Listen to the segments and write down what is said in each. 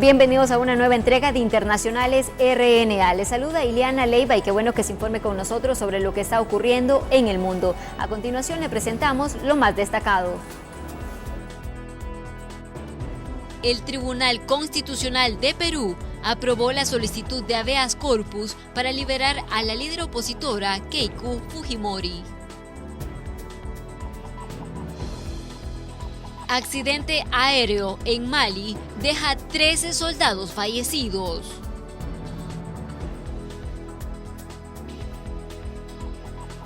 Bienvenidos a una nueva entrega de Internacionales RNA. Les saluda Ileana Leiva y qué bueno que se informe con nosotros sobre lo que está ocurriendo en el mundo. A continuación le presentamos lo más destacado. El Tribunal Constitucional de Perú aprobó la solicitud de habeas corpus para liberar a la líder opositora Keiko Fujimori. Accidente aéreo en Mali deja 13 soldados fallecidos.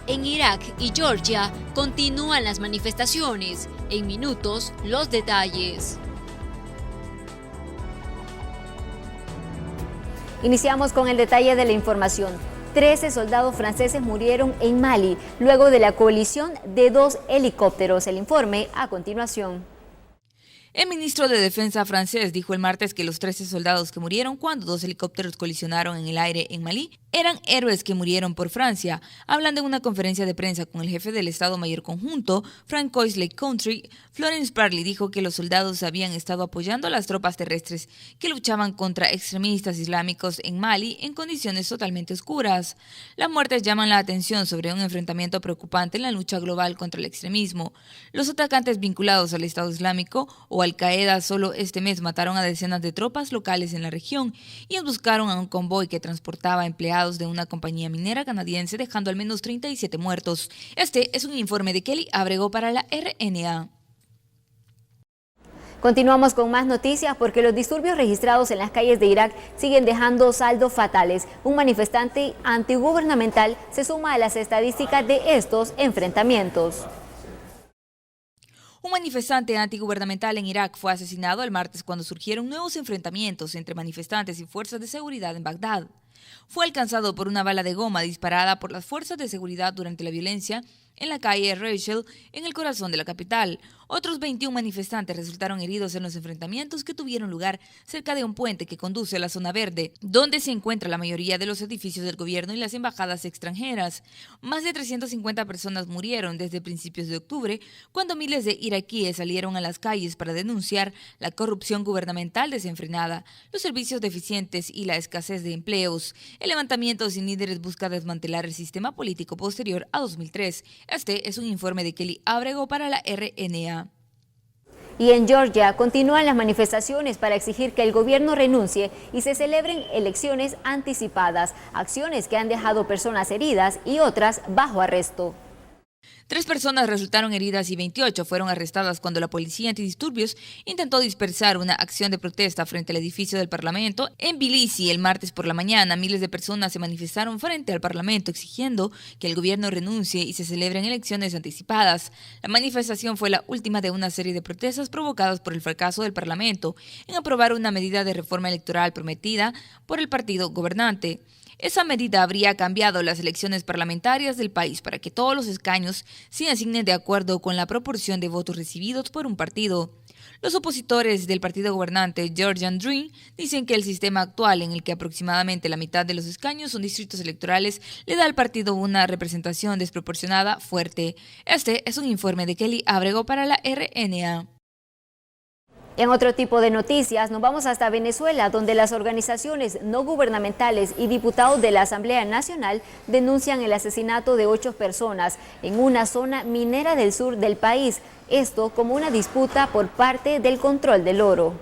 En Irak y Georgia continúan las manifestaciones. En minutos, los detalles. Iniciamos con el detalle de la información. 13 soldados franceses murieron en Mali luego de la colisión de 2 helicópteros. El informe a continuación. El ministro de Defensa francés dijo el martes que los 13 soldados que murieron cuando 2 helicópteros colisionaron en el aire en Malí eran héroes que murieron por Francia. Hablando en una conferencia de prensa con el jefe del Estado Mayor Conjunto, Francois Lecontri, Florence Parly dijo que los soldados habían estado apoyando a las tropas terrestres que luchaban contra extremistas islámicos en Mali en condiciones totalmente oscuras. Las muertes llaman la atención sobre un enfrentamiento preocupante en la lucha global contra el extremismo. Los atacantes vinculados al Estado Islámico o Al-Qaeda solo este mes mataron a decenas de tropas locales en la región y emboscaron a un convoy que transportaba empleados de una compañía minera canadiense, dejando al menos 37 muertos. Este es un informe de Kelly Abrego para la RNA. Continuamos con más noticias porque los disturbios registrados en las calles de Irak siguen dejando saldos fatales. Un manifestante antigubernamental se suma a las estadísticas de estos enfrentamientos. Un manifestante antigubernamental en Irak fue asesinado el martes cuando surgieron nuevos enfrentamientos entre manifestantes y fuerzas de seguridad en Bagdad. Fue alcanzado por una bala de goma disparada por las fuerzas de seguridad durante la violencia en la calle Rachel, en el corazón de la capital. Otros 21 manifestantes resultaron heridos en los enfrentamientos que tuvieron lugar cerca de un puente que conduce a la zona verde, donde se encuentra la mayoría de los edificios del gobierno y las embajadas extranjeras. Más de 350 personas murieron desde principios de octubre, cuando miles de iraquíes salieron a las calles para denunciar la corrupción gubernamental desenfrenada, los servicios deficientes y la escasez de empleos. El levantamiento sin líderes busca desmantelar el sistema político posterior a 2003. Este es un informe de Kelly Abrego para la RNA. Y en Georgia continúan las manifestaciones para exigir que el gobierno renuncie y se celebren elecciones anticipadas, acciones que han dejado personas heridas y otras bajo arresto. 3 personas resultaron heridas y 28 fueron arrestadas cuando la policía antidisturbios intentó dispersar una acción de protesta frente al edificio del Parlamento en Tbilisi el martes por la mañana. Miles de personas se manifestaron frente al Parlamento exigiendo que el gobierno renuncie y se celebren elecciones anticipadas. La manifestación fue la última de una serie de protestas provocadas por el fracaso del Parlamento en aprobar una medida de reforma electoral prometida por el partido gobernante. Esa medida habría cambiado las elecciones parlamentarias del país para que todos los escaños se asignen de acuerdo con la proporción de votos recibidos por un partido. Los opositores del partido gobernante Georgian Dream dicen que el sistema actual, en el que aproximadamente la mitad de los escaños son distritos electorales, le da al partido una representación desproporcionada fuerte. Este es un informe de Kelly Abrego para la RNA. En otro tipo de noticias, nos vamos hasta Venezuela, donde las organizaciones no gubernamentales y diputados de la Asamblea Nacional denuncian el asesinato de 8 personas en una zona minera del sur del país. Esto como una disputa por parte del control del oro.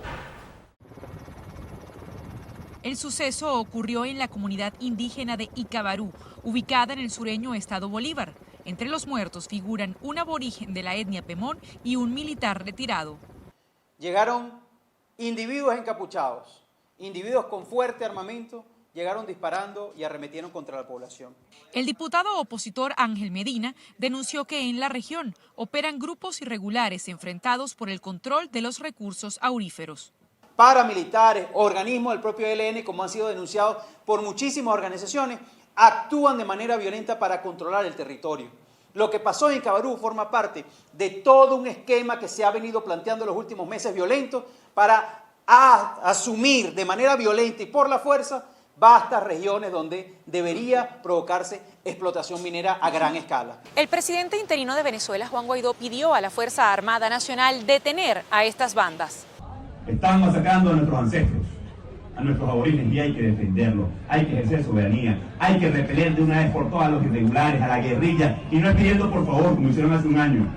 El suceso ocurrió en la comunidad indígena de Icabarú, ubicada en el sureño estado Bolívar. Entre los muertos figuran un aborigen de la etnia Pemón y un militar retirado. Llegaron individuos encapuchados, individuos con fuerte armamento, llegaron disparando y arremetieron contra la población. El diputado opositor Ángel Medina denunció que en la región operan grupos irregulares enfrentados por el control de los recursos auríferos. Paramilitares, organismos del propio ELN, como han sido denunciados por muchísimas organizaciones, actúan de manera violenta para controlar el territorio. Lo que pasó en Icabarú forma parte de todo un esquema que se ha venido planteando en los últimos meses violentos para asumir de manera violenta y por la fuerza vastas regiones donde debería provocarse explotación minera a gran escala. El presidente interino de Venezuela, Juan Guaidó, pidió a la Fuerza Armada Nacional detener a estas bandas. Están masacrando a nuestros ancestros, a nuestros aborígenes y hay que defenderlo, hay que ejercer soberanía, hay que repeler de una vez por todas a los irregulares, a la guerrilla, y no es pidiendo por favor, como hicieron hace un año,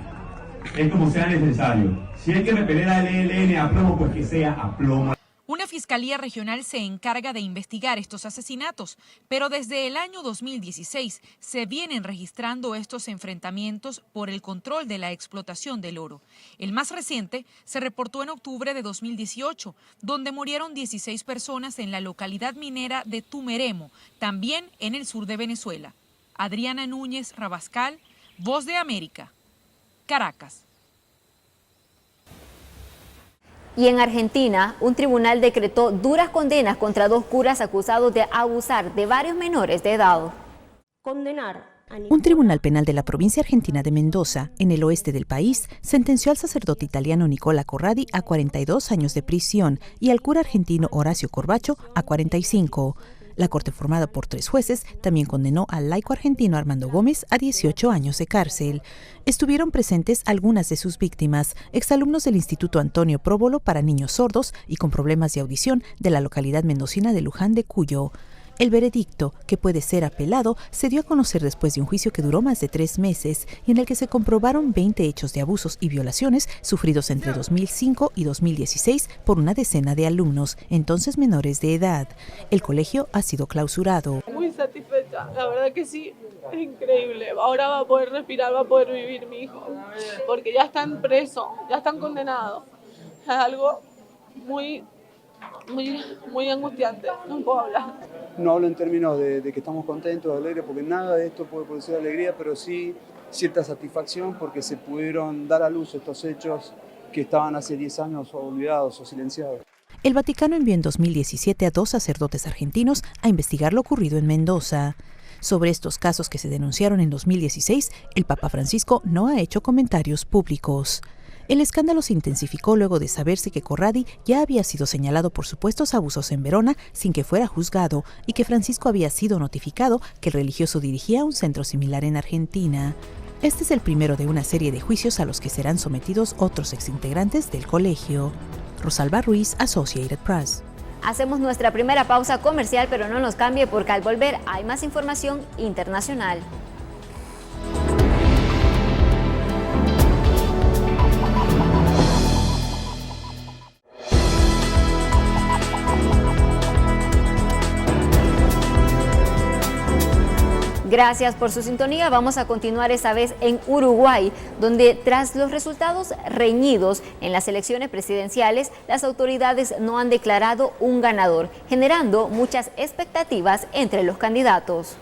es como sea necesario. Si hay que repeler al ELN a plomo, pues que sea a plomo. Una fiscalía regional se encarga de investigar estos asesinatos, pero desde el año 2016 se vienen registrando estos enfrentamientos por el control de la explotación del oro. El más reciente se reportó en octubre de 2018, donde murieron 16 personas en la localidad minera de Tumeremo, también en el sur de Venezuela. Adriana Núñez Rabascal, Voz de América, Caracas. Y en Argentina, un tribunal decretó duras condenas contra 2 curas acusados de abusar de varios menores de edad. Un tribunal penal de la provincia argentina de Mendoza, en el oeste del país, sentenció al sacerdote italiano Nicola Corradi a 42 años de prisión y al cura argentino Horacio Corbacho a 45. La corte, formada por 3 jueces, también condenó al laico argentino Armando Gómez a 18 años de cárcel. Estuvieron presentes algunas de sus víctimas, exalumnos del Instituto Antonio Próbolo para niños sordos y con problemas de audición de la localidad mendocina de Luján de Cuyo. El veredicto, que puede ser apelado, se dio a conocer después de un juicio que duró más de 3 meses y en el que se comprobaron 20 hechos de abusos y violaciones sufridos entre 2005 y 2016 por una decena de alumnos, entonces menores de edad. El colegio ha sido clausurado. Muy satisfecha, la verdad que sí, es increíble. Ahora va a poder respirar, va a poder vivir mi hijo, porque ya están presos, ya están condenados. Es algo muy angustiante, no puedo hablar. No hablo en términos de que estamos contentos, alegres, porque nada de esto puede producir alegría, pero sí cierta satisfacción porque se pudieron dar a luz estos hechos que estaban hace 10 años olvidados o silenciados. El Vaticano envió en 2017 a 2 sacerdotes argentinos a investigar lo ocurrido en Mendoza. Sobre estos casos que se denunciaron en 2016, el Papa Francisco no ha hecho comentarios públicos. El escándalo se intensificó luego de saberse que Corradi ya había sido señalado por supuestos abusos en Verona sin que fuera juzgado y que Francisco había sido notificado que el religioso dirigía un centro similar en Argentina. Este es el primero de una serie de juicios a los que serán sometidos otros exintegrantes del colegio. Rosalba Ruiz, Associated Press. Hacemos nuestra primera pausa comercial, pero no nos cambie porque al volver hay más información internacional. Gracias por su sintonía. Vamos a continuar esta vez en Uruguay, donde tras los resultados reñidos en las elecciones presidenciales, las autoridades no han declarado un ganador, generando muchas expectativas entre los candidatos.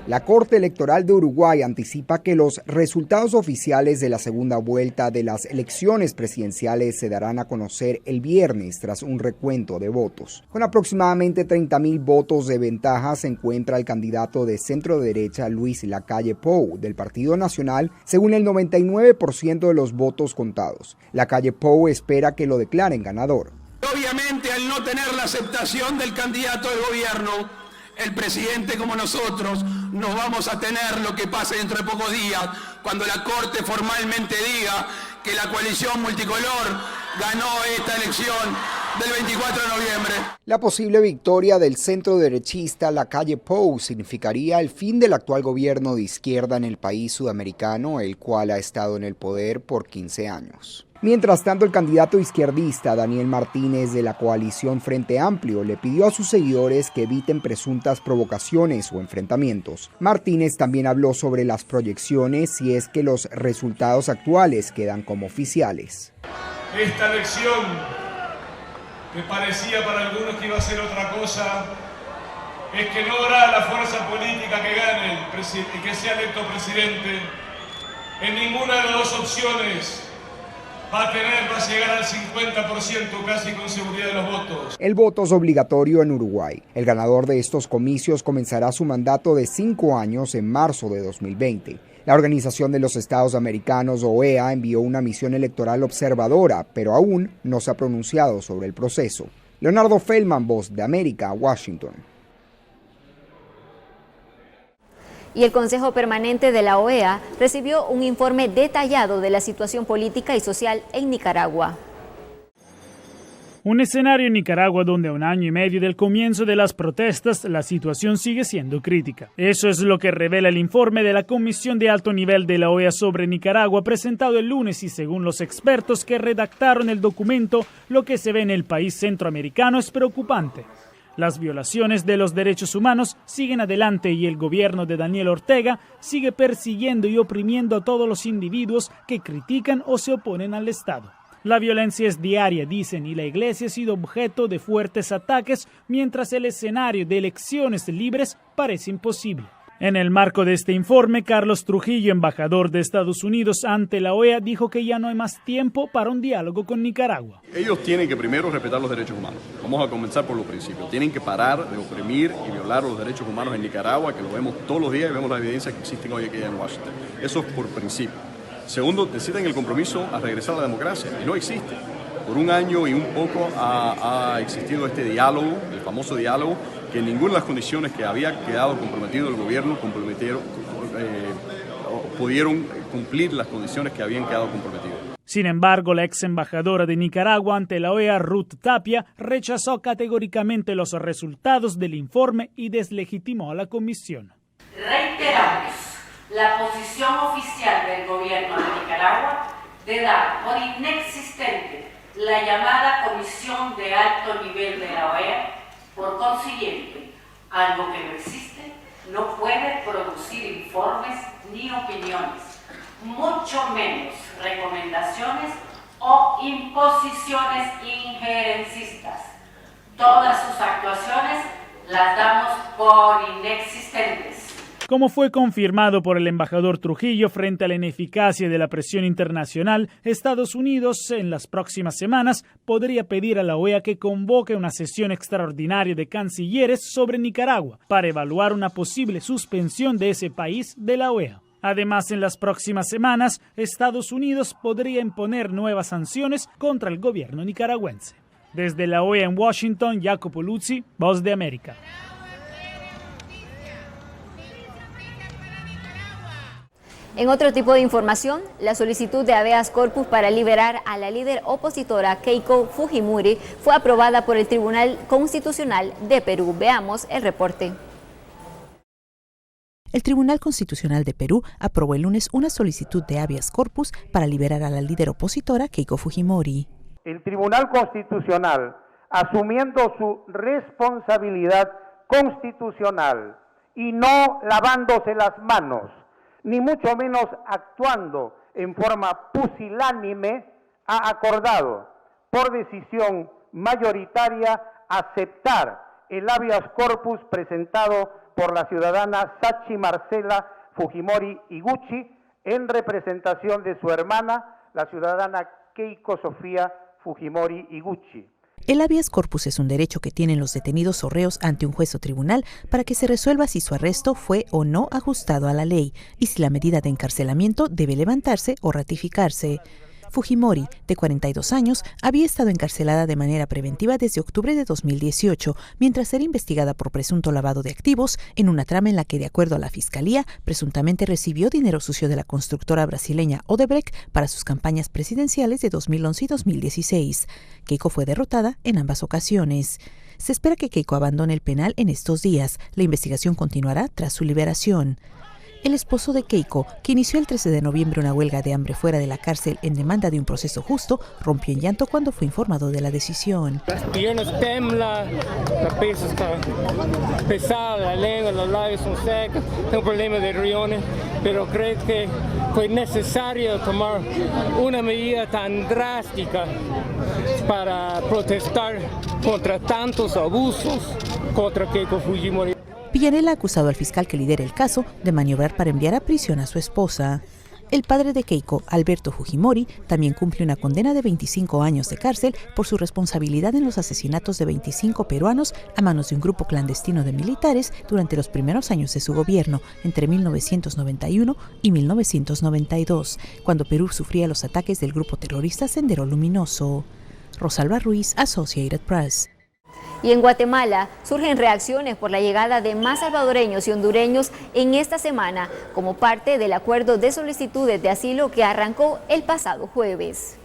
La Corte Electoral de Uruguay anticipa que los resultados oficiales de la segunda vuelta de las elecciones presidenciales se darán a conocer el viernes tras un recuento de votos. Con aproximadamente 30.000 votos de ventaja se encuentra el candidato de centro derecha Luis Lacalle Pou del Partido Nacional, según el 99% de los votos contados. Lacalle Pou espera que lo declaren ganador. Obviamente, al no tener la aceptación del candidato del gobierno, el presidente como nosotros nos vamos a tener lo que pase dentro de pocos días, cuando la Corte formalmente diga que la coalición multicolor ganó esta elección del 24 de noviembre. La posible victoria del centro derechista Lacalle Pou significaría el fin del actual gobierno de izquierda en el país sudamericano, el cual ha estado en el poder por 15 años. Mientras tanto, el candidato izquierdista Daniel Martínez de la coalición Frente Amplio le pidió a sus seguidores que eviten presuntas provocaciones o enfrentamientos. Martínez también habló sobre las proyecciones si es que los resultados actuales quedan como oficiales. Esta elección, que parecía para algunos que iba a ser otra cosa, es que no habrá la fuerza política que gane y que sea electo presidente. En ninguna de las dos opciones va a llegar al 50% casi con seguridad de los votos. El voto es obligatorio en Uruguay. El ganador de estos comicios comenzará su mandato de 5 años en marzo de 2020. La Organización de los Estados Americanos, OEA, envió una misión electoral observadora, pero aún no se ha pronunciado sobre el proceso. Leonardo Feldman, Voz de América, Washington. Y el Consejo Permanente de la OEA recibió un informe detallado de la situación política y social en Nicaragua. Un escenario en Nicaragua donde a un año y medio del comienzo de las protestas la situación sigue siendo crítica. Eso es lo que revela el informe de la Comisión de Alto Nivel de la OEA sobre Nicaragua presentado el lunes y según los expertos que redactaron el documento, lo que se ve en el país centroamericano es preocupante. Las violaciones de los derechos humanos siguen adelante y el gobierno de Daniel Ortega sigue persiguiendo y oprimiendo a todos los individuos que critican o se oponen al Estado. La violencia es diaria, dicen, y la iglesia ha sido objeto de fuertes ataques, mientras el escenario de elecciones libres parece imposible. En el marco de este informe, Carlos Trujillo, embajador de Estados Unidos ante la OEA, dijo que ya no hay más tiempo para un diálogo con Nicaragua. Ellos tienen que primero respetar los derechos humanos. Vamos a comenzar por los principios. Tienen que parar de oprimir y violar los derechos humanos en Nicaragua, que lo vemos todos los días y vemos la evidencia que existen hoy aquí en Washington. Eso es por principio. Segundo, deciden el compromiso a regresar a la democracia, y no existe. Por un año y un poco ha existido este diálogo, el famoso diálogo, que en ninguna de las condiciones que había quedado comprometido el gobierno pudieron cumplir las condiciones que habían quedado comprometidas. Sin embargo, la ex embajadora de Nicaragua ante la OEA, Ruth Tapia, rechazó categóricamente los resultados del informe y deslegitimó a la comisión. Reiteramos la posición oficial del gobierno de Nicaragua de dar por inexistente la llamada Comisión de Alto Nivel de la OEA. Por consiguiente, algo que no existe no puede producir informes ni opiniones, mucho menos recomendaciones o imposiciones injerencistas. Todas sus actuaciones las damos por inexistentes. Como fue confirmado por el embajador Trujillo frente a la ineficacia de la presión internacional, Estados Unidos en las próximas semanas podría pedir a la OEA que convoque una sesión extraordinaria de cancilleres sobre Nicaragua para evaluar una posible suspensión de ese país de la OEA. Además, en las próximas semanas, Estados Unidos podría imponer nuevas sanciones contra el gobierno nicaragüense. Desde la OEA en Washington, Jacopo Luzzi, Voz de América. En otro tipo de información, la solicitud de habeas corpus para liberar a la líder opositora Keiko Fujimori fue aprobada por el Tribunal Constitucional de Perú. Veamos el reporte. El Tribunal Constitucional de Perú aprobó el lunes una solicitud de habeas corpus para liberar a la líder opositora Keiko Fujimori. El Tribunal Constitucional, asumiendo su responsabilidad constitucional y no lavándose las manos, ni mucho menos actuando en forma pusilánime, ha acordado por decisión mayoritaria aceptar el habeas corpus presentado por la ciudadana Sachi Marcela Fujimori Iguchi en representación de su hermana, la ciudadana Keiko Sofía Fujimori Iguchi. El habeas corpus es un derecho que tienen los detenidos o reos ante un juez o tribunal para que se resuelva si su arresto fue o no ajustado a la ley y si la medida de encarcelamiento debe levantarse o ratificarse. Fujimori, de 42 años, había estado encarcelada de manera preventiva desde octubre de 2018, mientras era investigada por presunto lavado de activos en una trama en la que, de acuerdo a la Fiscalía, presuntamente recibió dinero sucio de la constructora brasileña Odebrecht para sus campañas presidenciales de 2011 y 2016. Keiko fue derrotada en ambas ocasiones. Se espera que Keiko abandone el penal en estos días. La investigación continuará tras su liberación. El esposo de Keiko, que inició el 13 de noviembre una huelga de hambre fuera de la cárcel en demanda de un proceso justo, rompió en llanto cuando fue informado de la decisión. Las piernas temblan, la cabeza está pesada, la lengua, los labios son secos, tengo problemas de riñones, pero creo que fue necesario tomar una medida tan drástica para protestar contra tantos abusos contra Keiko Fujimori. Villanela ha acusado al fiscal que lidera el caso de maniobrar para enviar a prisión a su esposa. El padre de Keiko, Alberto Fujimori, también cumple una condena de 25 años de cárcel por su responsabilidad en los asesinatos de 25 peruanos a manos de un grupo clandestino de militares durante los primeros años de su gobierno, entre 1991 y 1992, cuando Perú sufría los ataques del grupo terrorista Sendero Luminoso. Rosalba Ruiz, Associated Press. Y en Guatemala surgen reacciones por la llegada de más salvadoreños y hondureños en esta semana como parte del acuerdo de solicitudes de asilo que arrancó el pasado jueves.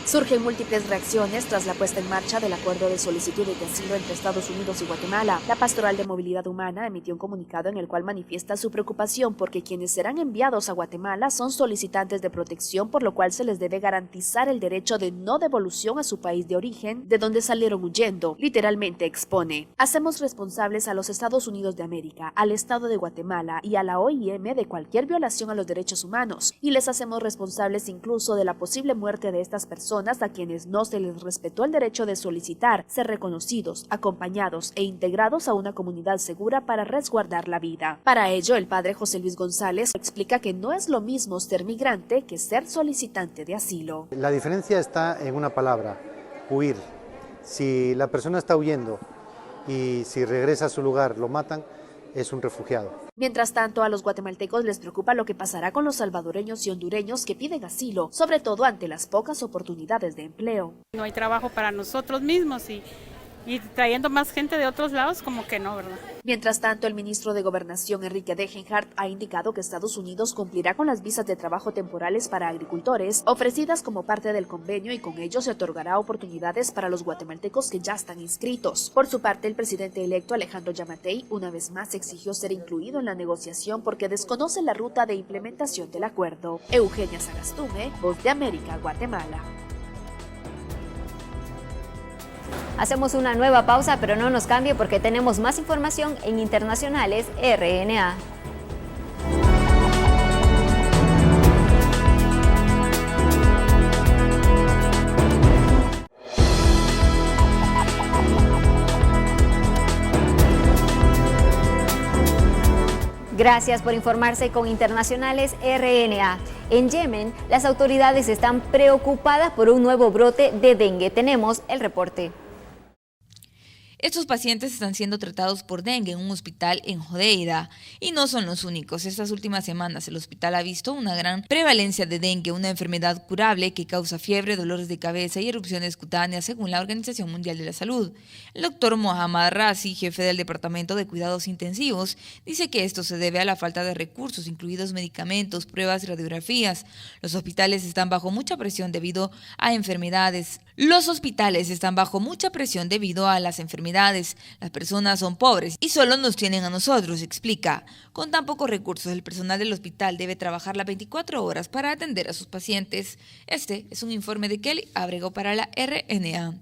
Surgen múltiples reacciones tras la puesta en marcha del acuerdo de solicitud de asilo entre Estados Unidos y Guatemala. La Pastoral de Movilidad Humana emitió un comunicado en el cual manifiesta su preocupación porque quienes serán enviados a Guatemala son solicitantes de protección, por lo cual se les debe garantizar el derecho de no devolución a su país de origen, de donde salieron huyendo. Literalmente expone: hacemos responsables a los Estados Unidos de América, al Estado de Guatemala y a la OIM de cualquier violación a los derechos humanos, y les hacemos responsables incluso de la posible muerte de estas personas a quienes no se les respetó el derecho de solicitar ser reconocidos, acompañados e integrados a una comunidad segura para resguardar la vida. Para ello, el padre José Luis González explica que no es lo mismo ser migrante que ser solicitante de asilo. La diferencia está en una palabra: huir. Si la persona está huyendo y si regresa a su lugar lo matan, es un refugiado. Mientras tanto, a los guatemaltecos les preocupa lo que pasará con los salvadoreños y hondureños que piden asilo, sobre todo ante las pocas oportunidades de empleo. No hay trabajo para nosotros mismos y trayendo más gente de otros lados, como que no, ¿verdad? Mientras tanto, el ministro de Gobernación, Enrique Degenhardt, ha indicado que Estados Unidos cumplirá con las visas de trabajo temporales para agricultores ofrecidas como parte del convenio, y con ello se otorgará oportunidades para los guatemaltecos que ya están inscritos. Por su parte, el presidente electo Alejandro Yamatei una vez más exigió ser incluido en la negociación porque desconoce la ruta de implementación del acuerdo. Eugenia Sagastume, Voz de América, Guatemala. Hacemos una nueva pausa, pero no nos cambie porque tenemos más información en Internacionales RNA. Gracias por informarse con Internacionales RNA. En Yemen, las autoridades están preocupadas por un nuevo brote de dengue. Tenemos el reporte. Estos pacientes están siendo tratados por dengue en un hospital en Hodeida y no son los únicos. Estas últimas semanas el hospital ha visto una gran prevalencia de dengue, una enfermedad curable que causa fiebre, dolores de cabeza y erupciones cutáneas, según la Organización Mundial de la Salud. El doctor Mohammad Razi, jefe del Departamento de Cuidados Intensivos, dice que esto se debe a la falta de recursos, incluidos medicamentos, pruebas y radiografías. Los hospitales están bajo mucha presión debido a enfermedades. Las personas son pobres y solo nos tienen a nosotros, explica. Con tan pocos recursos, el personal del hospital debe trabajar las 24 horas para atender a sus pacientes. Este es un informe de Kelly Abrego para la RNA.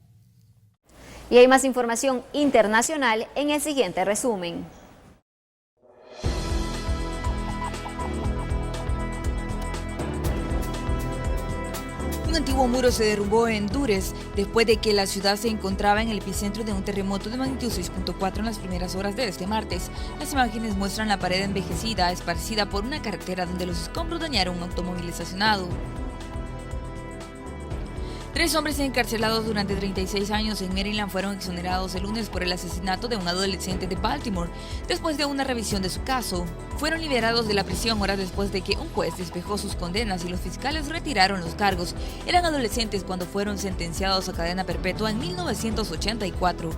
Y hay más información internacional en el siguiente resumen. Un antiguo muro se derrumbó en Dures después de que la ciudad se encontraba en el epicentro de un terremoto de magnitud 6.4 en las primeras horas de este martes. Las imágenes muestran la pared envejecida esparcida por una carretera donde los escombros dañaron un automóvil estacionado. 3 hombres encarcelados durante 36 años en Maryland fueron exonerados el lunes por el asesinato de un adolescente de Baltimore. Después de una revisión de su caso, fueron liberados de la prisión horas después de que un juez despejó sus condenas y los fiscales retiraron los cargos. Eran adolescentes cuando fueron sentenciados a cadena perpetua en 1984.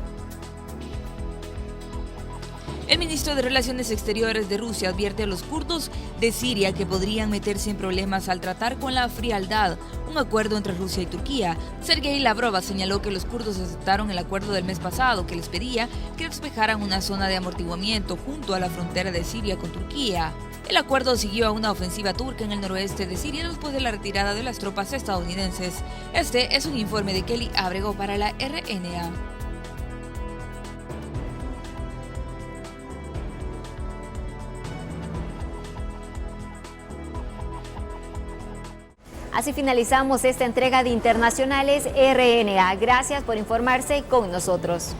El ministro de Relaciones Exteriores de Rusia advierte a los kurdos de Siria que podrían meterse en problemas al tratar con la frialdad un acuerdo entre Rusia y Turquía. Sergei Lavrov señaló que los kurdos aceptaron el acuerdo del mes pasado que les pedía que despejaran una zona de amortiguamiento junto a la frontera de Siria con Turquía. El acuerdo siguió a una ofensiva turca en el noroeste de Siria después de la retirada de las tropas estadounidenses. Este es un informe de Kelly Abrego para la RNA. Así finalizamos esta entrega de Internacionales RNA. Gracias por informarse con nosotros.